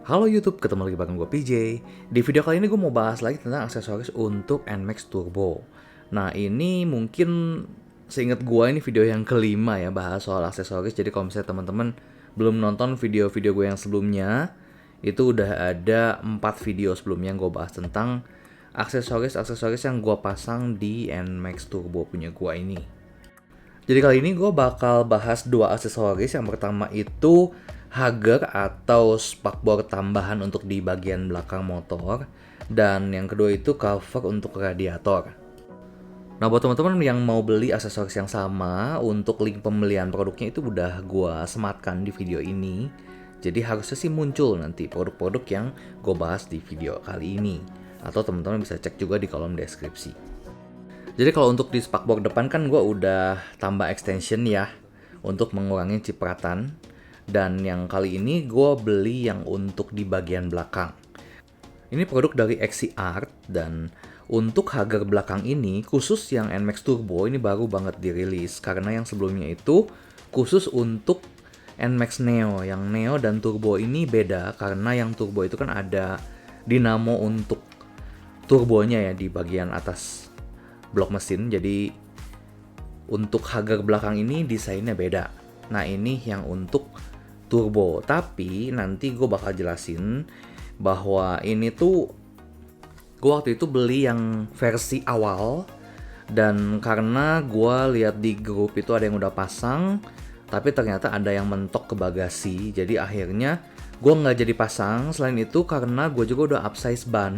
Halo YouTube, ketemu lagi bareng gue PJ. Di video kali ini gue mau bahas lagi tentang aksesoris untuk NMAX Turbo. Nah ini mungkin seingat gue ini video yang kelima ya bahas soal aksesoris. Jadi kalau misalnya teman-teman belum nonton video-video gue yang sebelumnya, itu udah ada 4 video sebelumnya gue bahas tentang aksesoris-aksesoris yang gue pasang di NMAX Turbo punya gue ini. Jadi kali ini gue bakal bahas dua aksesoris. Yang pertama itu hugger atau spakbor tambahan untuk di bagian belakang motor. Dan yang kedua itu cover untuk radiator. Nah buat teman-teman yang mau beli aksesoris yang sama, untuk link pembelian produknya itu udah gue sematkan di video ini. Jadi harusnya sih muncul nanti produk-produk yang gue bahas di video kali ini. Atau teman-teman bisa cek juga di kolom deskripsi. Jadi kalau untuk di spakbor depan kan gue udah tambah extension ya untuk mengurangi cipratan. Dan yang kali ini gue beli yang untuk di bagian belakang. Ini produk dari XC Art dan untuk hugger belakang ini khusus yang NMAX Turbo ini baru banget dirilis. Karena yang sebelumnya itu khusus untuk NMAX Neo. Yang Neo dan Turbo ini beda karena yang Turbo itu kan ada dinamo untuk turbonya ya di bagian atas blok mesin. Jadi untuk hugger belakang ini desainnya beda. Nah ini yang untuk turbo, tapi nanti gue bakal jelasin bahwa ini tuh gue waktu itu beli yang versi awal. Dan karena gue lihat di grup itu ada yang udah pasang, tapi ternyata ada yang mentok ke bagasi. Jadi akhirnya gue nggak jadi pasang. Selain itu karena gue juga udah upsize ban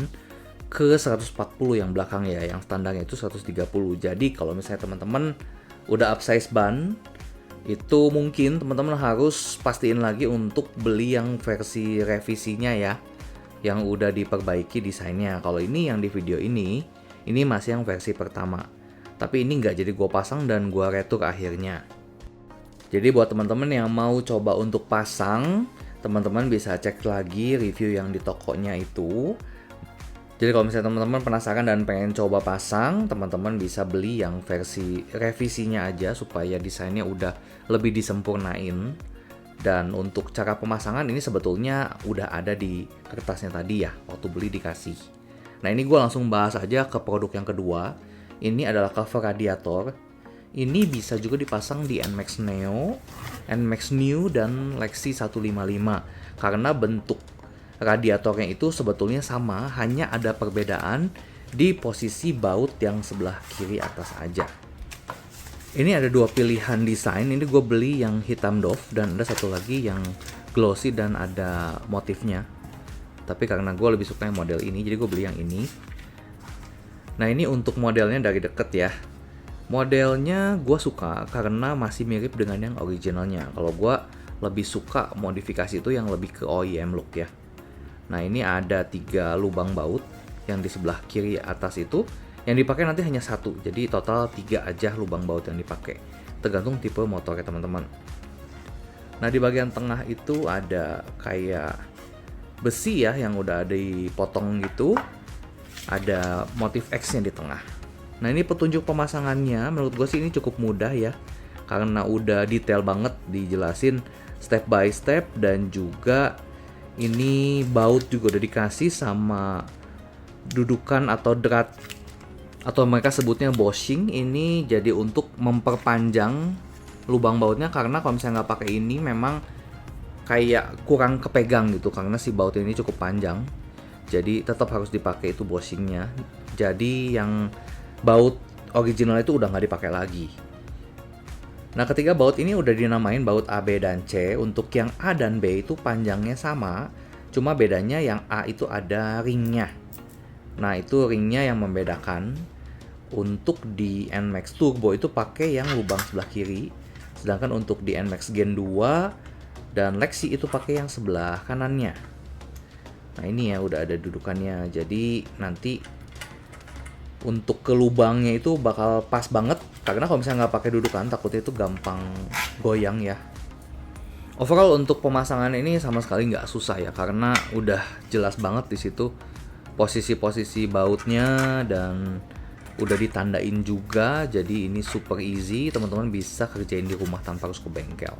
ke 140 yang belakang ya, yang standarnya itu 130. Jadi kalau misalnya teman-teman udah upsize ban, itu mungkin teman-teman harus pastiin lagi untuk beli yang versi revisinya ya, yang udah diperbaiki desainnya. Kalau ini yang di video ini masih yang versi pertama. Tapi ini nggak jadi gue pasang dan gue retur akhirnya. Jadi buat teman-teman yang mau coba untuk pasang, teman-teman bisa cek lagi review yang di tokonya itu. Jadi kalau misalnya teman-teman penasaran dan pengen coba pasang, teman-teman bisa beli yang versi revisinya aja supaya desainnya udah lebih disempurnain. Dan untuk cara pemasangan ini sebetulnya udah ada di kertasnya tadi ya, waktu beli dikasih. Nah ini gue langsung bahas aja ke produk yang kedua. Ini adalah cover radiator. Ini bisa juga dipasang di NMAX Neo, NMAX New, dan Lexi 155. Karena bentuk radiatornya itu sebetulnya sama, hanya ada perbedaan di posisi baut yang sebelah kiri atas aja. Ini ada dua pilihan desain. Ini gue beli yang hitam doff dan ada satu lagi yang glossy dan ada motifnya. Tapi karena gue lebih suka yang model ini, jadi gue beli yang ini. Nah ini untuk modelnya dari deket ya. Modelnya gue suka karena masih mirip dengan yang originalnya. Kalau gue lebih suka modifikasi itu yang lebih ke OEM look ya. Nah ini ada 3 lubang baut yang di sebelah kiri atas itu. Yang dipakai nanti hanya 1, jadi total 3 aja lubang baut yang dipakai. Tergantung tipe motornya teman-teman. Nah di bagian tengah itu ada kayak besi ya yang udah ada dipotong gitu. Ada motif X-nya di tengah. Nah ini petunjuk pemasangannya menurut gue sih ini cukup mudah ya. Karena udah detail banget dijelasin step by step, dan juga ini baut juga udah dikasih sama dudukan atau drat, atau mereka sebutnya bushing. Ini jadi untuk memperpanjang lubang bautnya, karena kalau misalnya nggak pakai ini memang kayak kurang kepegang gitu karena si baut ini cukup panjang. Jadi tetap harus dipakai itu bushingnya. Jadi yang baut original itu udah nggak dipakai lagi. Nah ketiga baut ini udah dinamain baut A, B, dan C. Untuk yang A dan B itu panjangnya sama, cuma bedanya yang A itu ada ringnya. Nah itu ringnya yang membedakan. Untuk di NMAX Turbo itu pakai yang lubang sebelah kiri, sedangkan untuk di NMAX Gen 2 dan Lexi itu pakai yang sebelah kanannya. Nah ini ya udah ada dudukannya, jadi nanti untuk ke lubangnya itu bakal pas banget. Karena kalau misalnya nggak pakai dudukan takutnya itu gampang goyang ya. Overall untuk pemasangan ini sama sekali nggak susah ya, karena udah jelas banget di situ posisi-posisi bautnya dan udah ditandain juga. Jadi ini super easy, teman-teman bisa kerjain di rumah tanpa harus ke bengkel.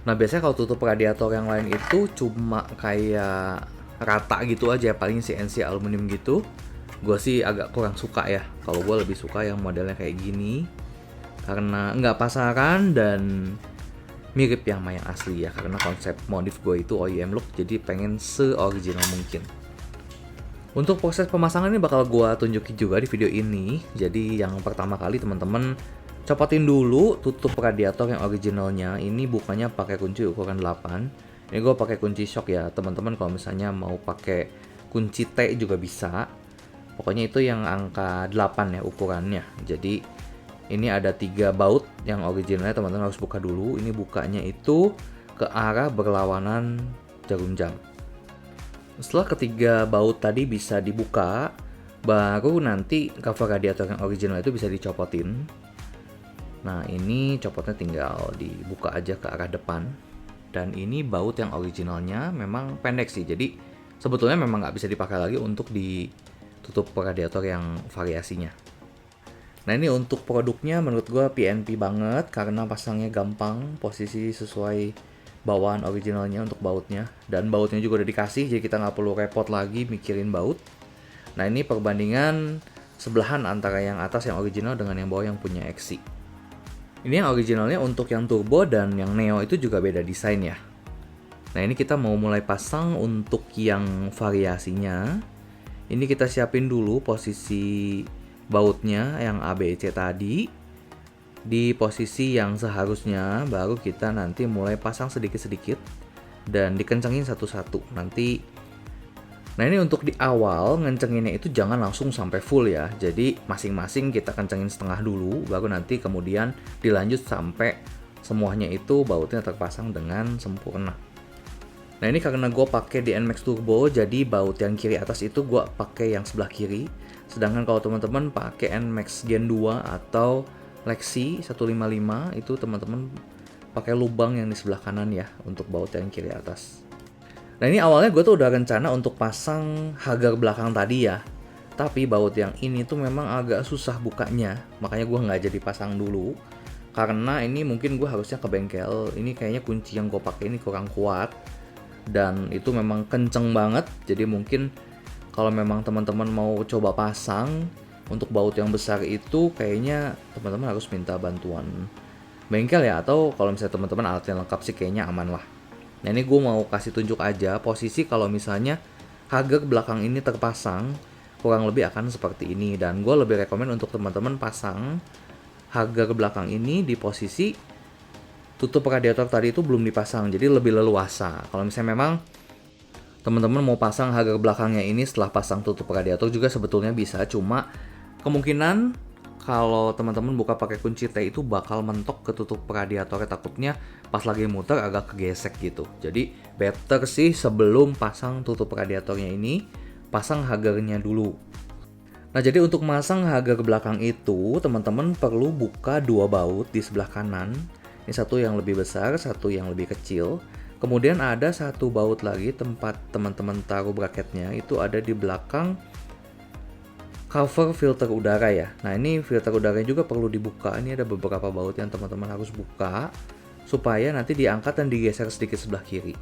Nah biasanya kalau tutup radiator yang lain itu cuma kayak rata gitu aja, paling CNC aluminium gitu. Gue sih agak kurang suka ya. Kalau gue lebih suka yang modelnya kayak gini, karena nggak pasaran dan mirip yang sama yang asli ya. Karena konsep modif gue itu OEM look, jadi pengen se-original mungkin. Untuk proses pemasangan ini bakal gue tunjukin juga di video ini. Jadi yang pertama kali teman-teman copotin dulu tutup radiator yang originalnya. Ini bukanya pakai kunci ukuran 8. Ini gue pakai kunci shock ya. Teman-teman kalau misalnya mau pakai kunci T juga bisa. Pokoknya itu yang angka 8 ya ukurannya. Jadi ini ada 3 baut yang originalnya, teman-teman harus buka dulu. Ini bukanya itu ke arah berlawanan jarum jam. Setelah ketiga baut tadi bisa dibuka, baru nanti cover radiator yang original itu bisa dicopotin. Nah ini copotnya tinggal dibuka aja ke arah depan. Dan ini baut yang originalnya memang pendek sih, jadi sebetulnya memang nggak bisa dipakai lagi untuk ditutup radiator yang variasinya. Nah ini untuk produknya menurut gue PNP banget, karena pasangnya gampang, posisi sesuai bawaan originalnya untuk bautnya, dan bautnya juga udah dikasih, jadi kita nggak perlu repot lagi mikirin baut. Nah ini perbandingan sebelahan antara yang atas yang original dengan yang bawah yang punya XC. Ini yang originalnya untuk yang turbo, dan yang neo itu juga beda desain ya. Nah ini kita mau mulai pasang untuk yang variasinya. Ini kita siapin dulu posisi bautnya yang ABC tadi di posisi yang seharusnya, baru kita nanti mulai pasang sedikit-sedikit dan dikencengin satu-satu nanti. Nah ini untuk di awal ngencenginnya itu jangan langsung sampai full ya, jadi masing-masing kita kencengin setengah dulu, baru nanti kemudian dilanjut sampai semuanya itu bautnya terpasang dengan sempurna. Nah ini karena gue pakai di NMAX Turbo, jadi baut yang kiri atas itu gue pakai yang sebelah kiri, sedangkan kalau teman-teman pakai NMAX Gen 2 atau Lexi 155 itu teman-teman pakai lubang yang di sebelah kanan ya untuk baut yang kiri atas. Nah ini awalnya gue tuh udah rencana untuk pasang hagar belakang tadi ya, tapi baut yang ini tuh memang agak susah bukanya, makanya gue nggak jadi pasang dulu. Karena ini mungkin gue harusnya ke bengkel, ini kayaknya kunci yang gue pakai ini kurang kuat dan itu memang kenceng banget. Jadi mungkin kalau memang teman-teman mau coba pasang untuk baut yang besar itu kayaknya teman-teman harus minta bantuan bengkel ya, atau kalau misalnya teman-teman alatnya lengkap sih kayaknya aman lah. Nah ini gue mau kasih tunjuk aja posisi kalau misalnya hagar belakang ini terpasang kurang lebih akan seperti ini, dan gue lebih rekomen untuk teman-teman pasang hagar belakang ini di posisi tutup radiator tadi itu belum dipasang, jadi lebih leluasa. Kalau misalnya memang teman-teman mau pasang hagar belakangnya ini setelah pasang tutup radiator juga sebetulnya bisa, cuma kemungkinan kalau teman-teman buka pakai kunci T itu bakal mentok ke tutup radiatornya, takutnya pas lagi muter agak kegesek gitu. Jadi better sih sebelum pasang tutup radiatornya ini pasang hagarnya dulu. Nah jadi untuk masang hagar belakang itu teman-teman perlu buka 2 baut di sebelah kanan. Ini satu yang lebih besar, satu yang lebih kecil. Kemudian ada satu baut lagi tempat teman-teman taruh braketnya itu ada di belakang cover filter udara ya. Nah ini filter udaranya juga perlu dibuka. Ini ada beberapa baut yang teman-teman harus buka supaya nanti diangkat dan digeser sedikit sebelah kiri.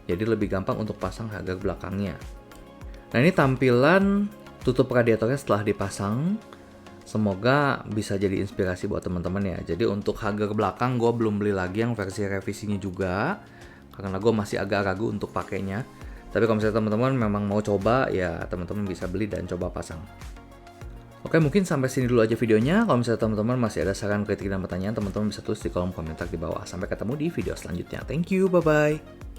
Jadi lebih gampang untuk pasang hagar belakangnya. Nah ini tampilan tutup radiatornya setelah dipasang. Semoga bisa jadi inspirasi buat teman-teman ya. Jadi untuk hagar belakang gue belum beli lagi yang versi revisinya juga, karena gue masih agak ragu untuk pakainya. Tapi kalau misalnya teman-teman memang mau coba, ya teman-teman bisa beli dan coba pasang. Oke, mungkin sampai sini dulu aja videonya. Kalau misalnya teman-teman masih ada saran, kritik, dan pertanyaan, teman-teman bisa tulis di kolom komentar di bawah. Sampai ketemu di video selanjutnya. Thank you, bye-bye.